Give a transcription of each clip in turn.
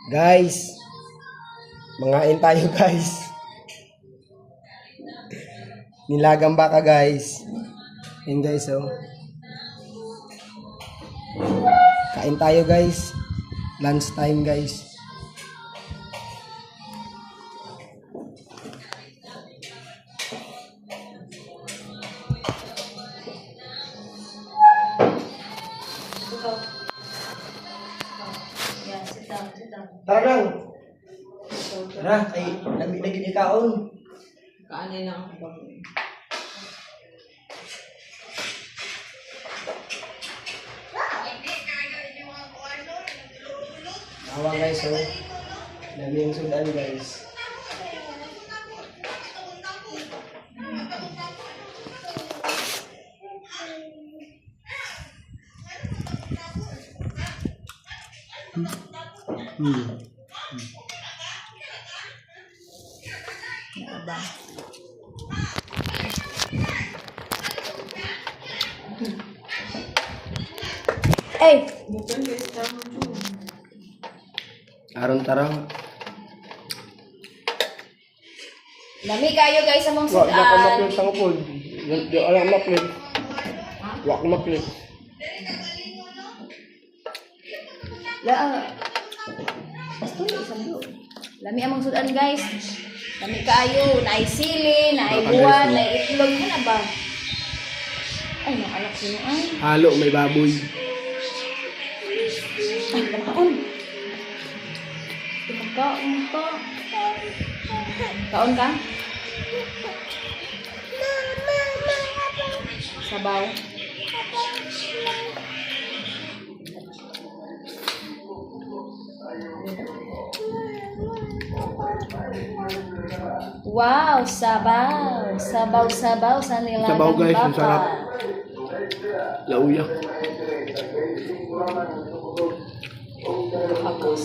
Guys, mangain tayo guys. Nilagang baka guys. Yun guys oh. Kain tayo guys. Lunch time guys. Tara lang. Tara, ay naging ikaon. Kaanay na ako ba? Awa guys, oh. Dami yung sudan guys. Aba. Eh, Aron tarang. lami kayo guys among Wak na sudan. maklit sa upod. Di alam maklit. Wak maklit. Basta isang do. Lami among sudan guys. Lami kayo, naay sili, naay buwan, naay itlog na ba? Ay, nang alak sino ay. Halo, may baboy. Ay, kaon. Kaon ka. Kaon ka? Sabaw. Wow, sabaw. Sabaw-sabaw sa nilagang Sabaw, guys, ang baka. sarap. Lauya. Hapos.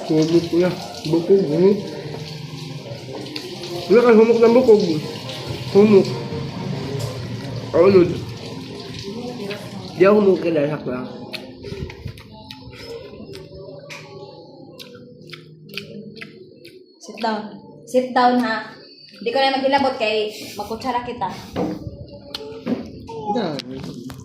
Humuk ko na. Bukog. Humuk. Wala ka humuk ng bukog. Humuk. Kaulod. Di ako humuk ka dahil sakla. Sit down. Sit down ha. Hindi ko na maghilabot kay magkutsara kita. Dahil.